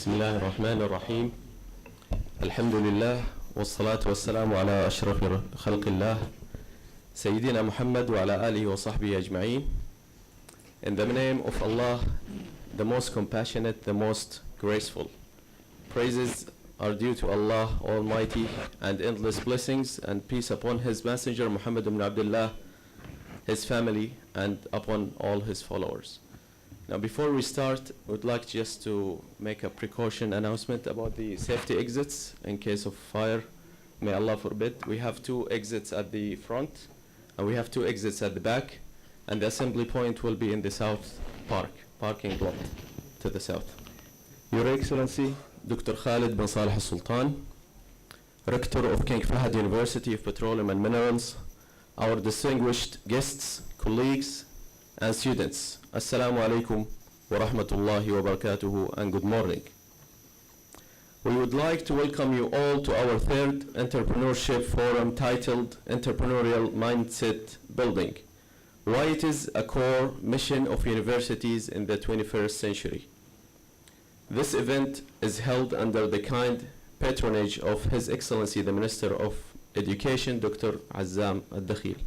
بسم الله الرحمن الرحيم. الحمد لله والصلاة والسلام على أشرف خلق الله سيدنا محمد وعلى آله وصحبه أجمعين. In the name of Allah, the most compassionate, the most graceful. Praises are due to Allah Almighty, and endless blessings and peace upon His Messenger Muhammad ibn Abdullah, his family, and upon all his followers. Now, before we start, I would like just to make a precaution announcement about the safety exits in case of fire. May Allah forbid. We have 2 exits at the front, and we have 2 exits at the back, and the assembly point will be in the south parking lot to the south. Your Excellency, Dr. Khaled bin Salih Al-Sultan, Rector of King Fahd University of Petroleum and Minerals, our distinguished guests, colleagues, and students. Assalamu alaikum wa rahmatullahi wa barakatuhu, and good morning. We would like to welcome you all to our 3rd entrepreneurship forum titled Entrepreneurial Mindset Building, why it is a core mission of universities in the 21st century. This event is held under the kind patronage of His Excellency the Minister of Education, Dr. Azzam Al-Dakhil.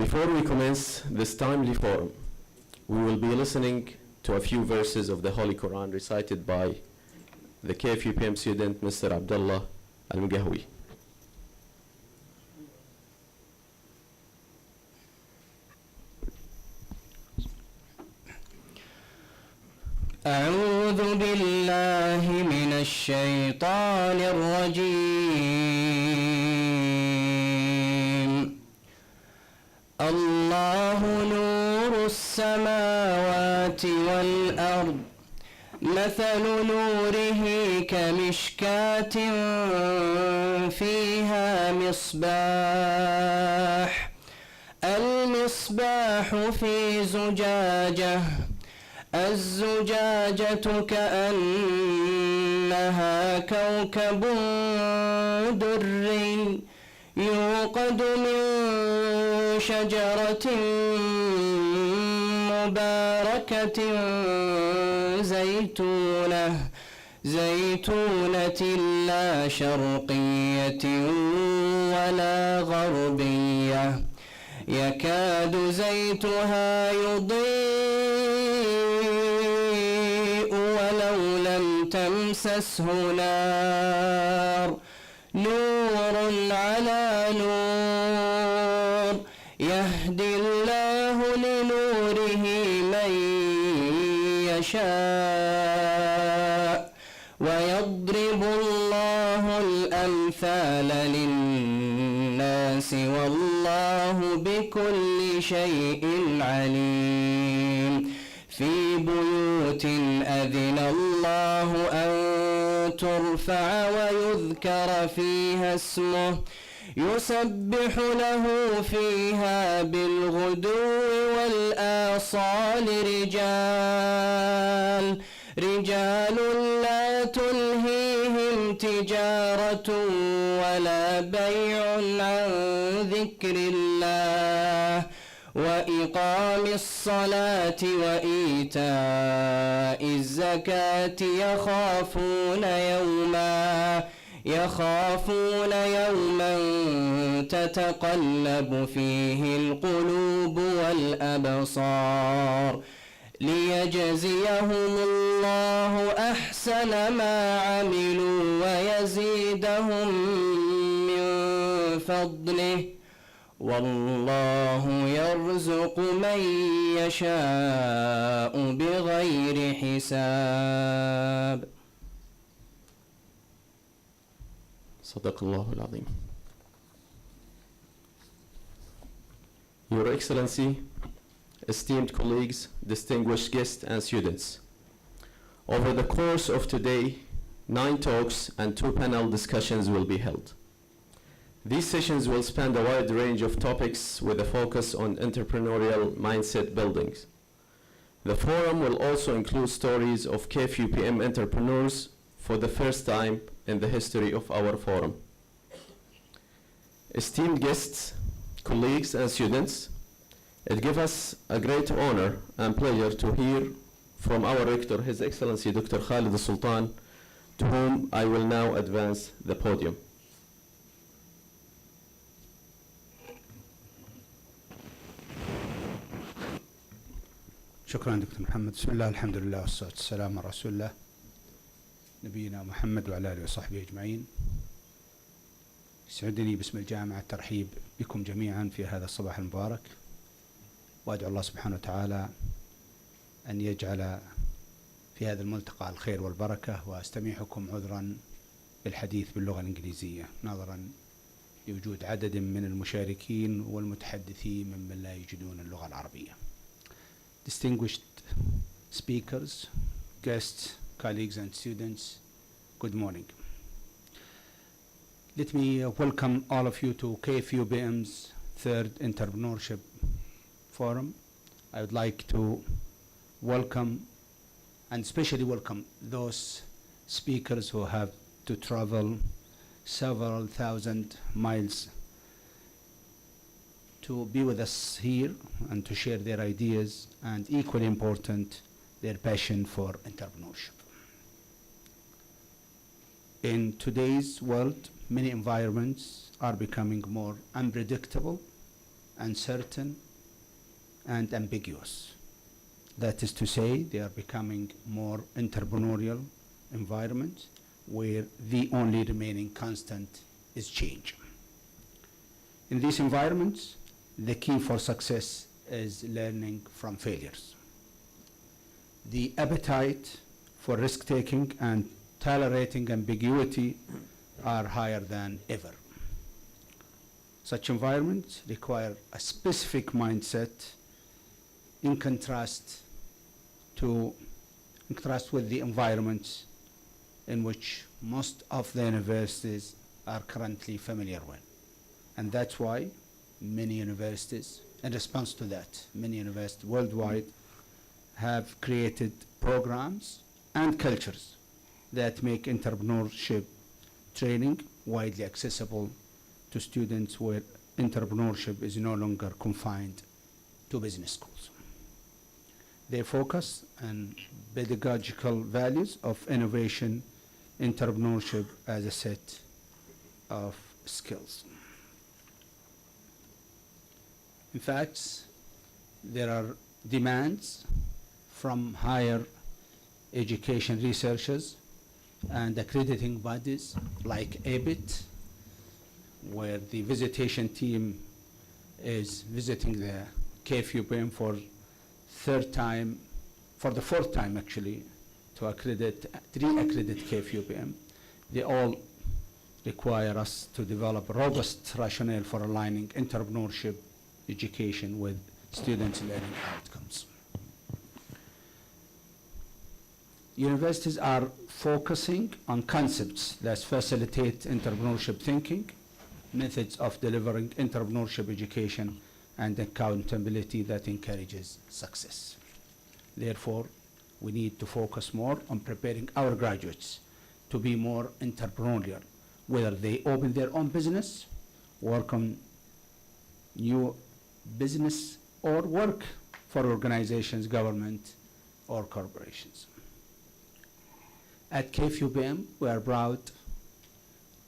Before we commence this timely forum, we will be listening to a few verses of the Holy Quran recited by the KFUPM student, Mr. Abdullah Al-Mugahwi. أعوذ بالله من الشيطان الرجيم. الله نور السماوات والأرض، مثل نوره كمشكاة فيها مصباح، المصباح في زجاجة، الزجاجة كأنها كوكب دري يوقد من شجرة مباركة زيتونة لا شرقية ولا غربية، يكاد زيتها يضيء ولو لم تمسسه نار، نور على نور، يهدي الله لنوره من يشاء، ويضرب الله الأمثال للناس والله بكل شيء عليم. في بيوت أذن الله أن ترفع ويذكر فيها اسمه يسبح له فيها بالغدو والآصال رجال لا تلهيهم تجارة ولا بيع عن ذكر الله وإقام الصلاة وإيتاء الزكاة يخافون يوما تتقلب فيه القلوب والأبصار، ليجزيهم الله أحسن ما عملوا ويزيدهم من فضله، والله يرزق من يشاء بغير حساب. صدق الله العظيم. Your Excellency, esteemed colleagues, distinguished guests and students, over the course of today, 9 talks and 2 panel discussions will be held. These sessions will span a wide range of topics with a focus on entrepreneurial mindset buildings. The forum will also include stories of KFUPM entrepreneurs for the first time in the history of our forum. Esteemed guests, colleagues, and students, it gives us a great honor and pleasure to hear from our Rector, His Excellency Dr. Khaled Al-Sultan, to whom I will now advance the podium. شكرا دكتور محمد. بسم الله الحمد لله والصلاة والسلام على رسول الله نبينا محمد وعلى آله وصحبه أجمعين. يسعدني باسم الجامعة الترحيب بكم جميعا في هذا الصباح المبارك، وأدعو الله سبحانه وتعالى أن يجعل في هذا الملتقى الخير والبركة، وأستميحكم عذرا بالحديث باللغة الإنجليزية نظرا لوجود عدد من المشاركين والمتحدثين ممن لا يجدون اللغة العربية. Distinguished speakers, guests, colleagues and students, good morning. Let me welcome all of you to KFUPM's third Entrepreneurship Forum. I would like to welcome and especially welcome those speakers who have to travel several thousand miles to be with us here and to share their ideas and, equally important, their passion for entrepreneurship. In today's world, many environments are becoming more unpredictable, uncertain, and ambiguous. That is to say, they are becoming more entrepreneurial environments where the only remaining constant is change. In these environments, the key for success is learning from failures. The appetite for risk-taking and tolerating ambiguity are higher than ever. Such environments require a specific mindset in contrast with the environments in which most of the universities are currently familiar with. And that's why many universities, in response to that, many universities worldwide have created programs and cultures that make entrepreneurship training widely accessible to students, where entrepreneurship is no longer confined to business schools. They focus on pedagogical values of innovation, entrepreneurship as a set of skills. In fact, there are demands from higher education researchers and accrediting bodies like ABIT, where the visitation team is visiting the KFUPM for the fourth time actually, to re-accredit KFUPM. They all require us to develop a robust rationale for aligning entrepreneurship education with students' learning outcomes. Universities are focusing on concepts that facilitate entrepreneurship thinking, methods of delivering entrepreneurship education, and accountability that encourages success. Therefore, we need to focus more on preparing our graduates to be more entrepreneurial, whether they open their own business, work on new business, or work for organizations, government, or corporations. At KFUPM, we are proud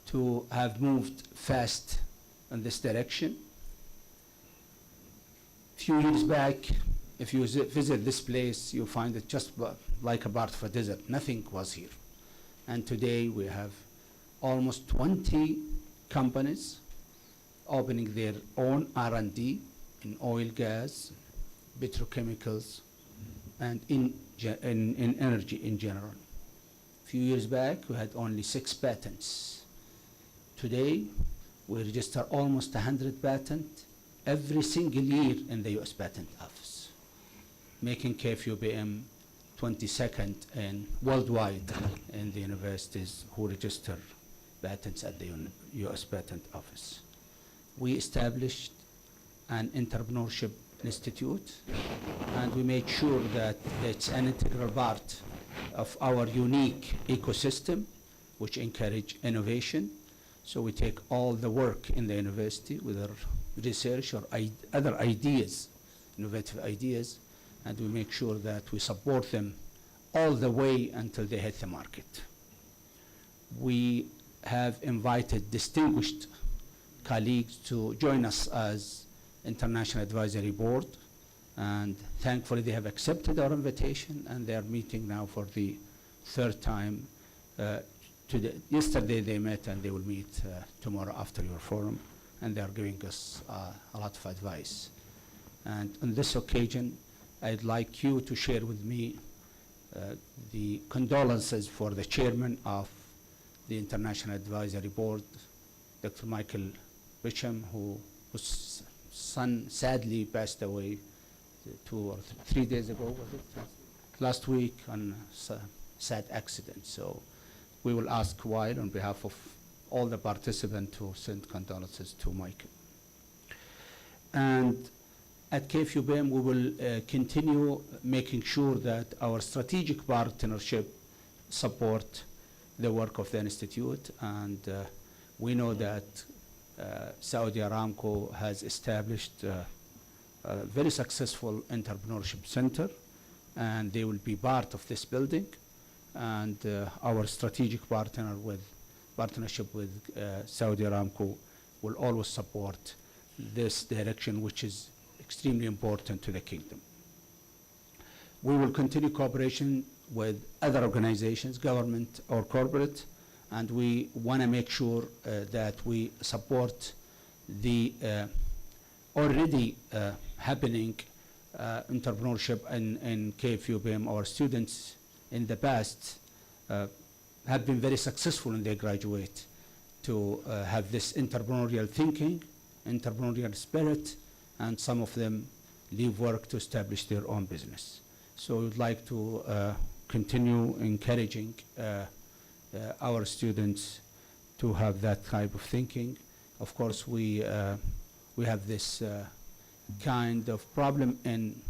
to have moved fast in this direction. A few years back, if you visit this place, you find it just like a part of a desert. Nothing was here. And today we have almost 20 companies opening their own R&D in oil, gas, petrochemicals, and in energy in general. A few years back, we had only 6 patents. Today, we register almost 100 patents every single year in the US Patent Office, making KFUPM 22nd and worldwide in the universities who register patents at the US Patent Office. We established an entrepreneurship institute, and we made sure that it's an integral part of our unique ecosystem, which encourage innovation. So we take all the work in the university, whether research or other ideas, innovative ideas, and we make sure that we support them all the way until they hit the market. We have invited distinguished colleagues to join us as International Advisory Board, and thankfully they have accepted our invitation, and they are meeting now for the third time. Yesterday they met, and they will meet tomorrow after your forum, and they are giving us a lot of advice. And on this occasion, I'd like you to share with me the condolences for the chairman of the International Advisory Board, Dr. Michael Bisham, whose son sadly passed away 2 or 3 days ago, was it? Last week on a sad accident. So we will ask Weil on behalf of all the participants to send condolences to Michael. And at KFUPM, we will continue making sure that our strategic partnership support the work of the Institute. And we know that Saudi Aramco has established a very successful entrepreneurship center, and they will be part of this building. And our strategic partnership with Saudi Aramco will always support this direction, which is extremely important to the kingdom. We will continue cooperation with other organizations, government or corporate, and we want to make sure that we support the already happening entrepreneurship in KFUPM. Our students in the past have been very successful when they graduate to have this entrepreneurial thinking, entrepreneurial spirit, and some of them leave work to establish their own business. So we'd like to continue encouraging our students to have that type of thinking. Of course, we have this kind of problem in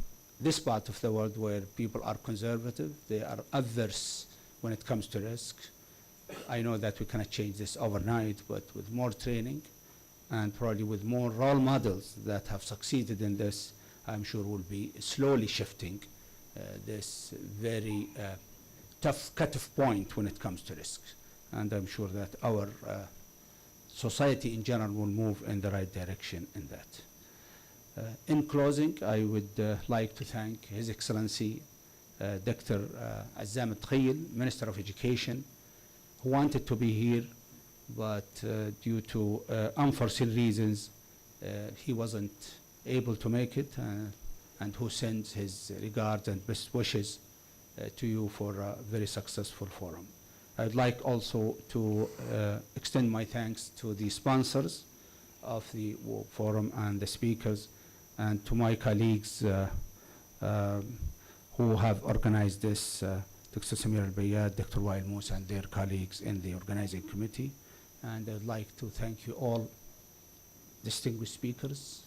this part of the world where people are conservative. They are averse when it comes to risk. I know that we cannot change this overnight, but with more training and probably with more role models that have succeeded in this, I'm sure we'll be slowly shifting this very tough cut-off point when it comes to risk. And I'm sure that our society in general will move in the right direction in that. In closing, I would like to thank His Excellency Dr. Azzam Al-Tkhayil, Minister of Education, who wanted to be here, but due to unforeseen reasons, he wasn't able to make it, and who sends his regards and best wishes to you for a very successful forum. I'd like also to extend my thanks to the sponsors of the forum and the speakers, and to my colleagues who have organized this, Dr. Samir Al-Bayyad, Dr. Wael Musa, and their colleagues in the organizing committee. And I'd like to thank you all, distinguished speakers,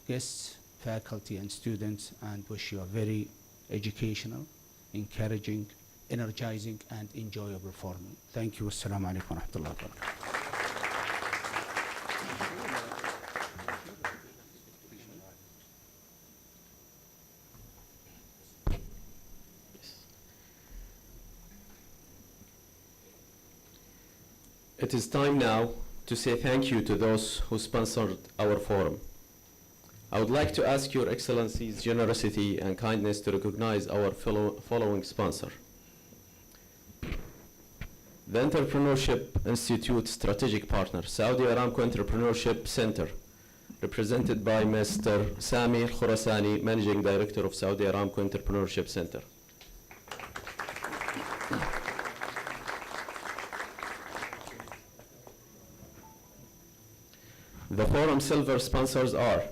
guests, faculty, and students, and wish you a very educational, encouraging, energizing, and enjoyable forum. Thank you. Assalamu alaikum wa rahmatullahi wa barakatuh. It is time now to say thank you to those who sponsored our forum. I would like to ask Your Excellency's generosity and kindness to recognize our following sponsor. The Entrepreneurship Institute Strategic Partner, Saudi Aramco Entrepreneurship Center, represented by Mr. Sami Al-Khurasani, Managing Director of Saudi Aramco Entrepreneurship Center. The forum silver sponsors are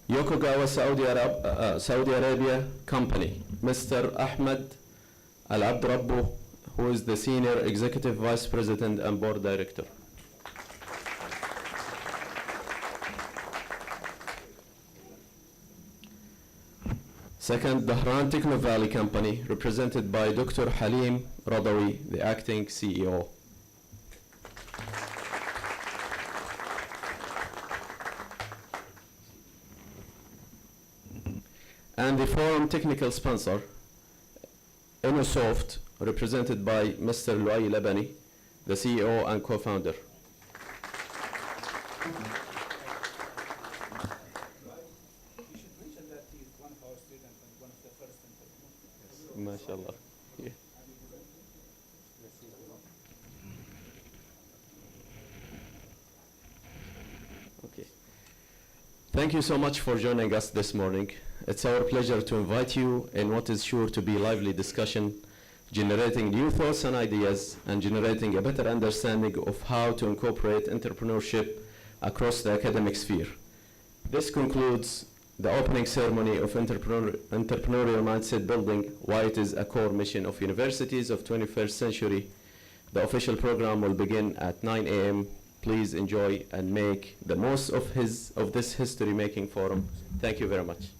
Yokogawa Saudi Arabia Company, Mr. Ahmed Al-Abdrabbu, who is the Senior Executive Vice President and Board Director. Second, Dahran Techno Valley Company, represented by Dr. Halim Radawi, the Acting CEO. And the forum technical sponsor, InnoSoft, represented by Mr. Luay Labani, the CEO and co-founder. MashaAllah. Yeah. Okay. Thank you so much for joining us this morning. It's our pleasure to invite you in what is sure to be lively discussion, generating new thoughts and ideas, and generating a better understanding of how to incorporate entrepreneurship across the academic sphere. This concludes the opening ceremony of entrepreneurial mindset building, why it is a core mission of universities of 21st century. The official program will begin at 9 a.m. Please enjoy and make the most of this history-making forum. Thank you very much.